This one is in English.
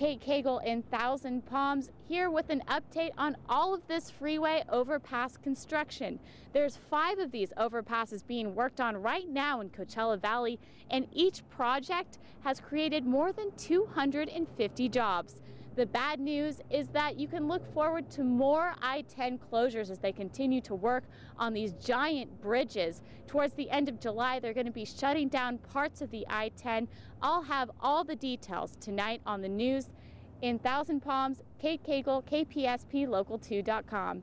Kate Cagle in Thousand Palms, here with an update on all of this freeway overpass construction. There's 5 of these overpasses being worked on right now in Coachella Valley, and each project has created more than 250 jobs. The bad news is that you can look forward to more I-10 closures as they continue to work on these giant bridges. Towards the end of July, they're going to be shutting down parts of the I-10. I'll have all the details tonight on the news. In Thousand Palms, Kate Cagle, KPSP Local2.com.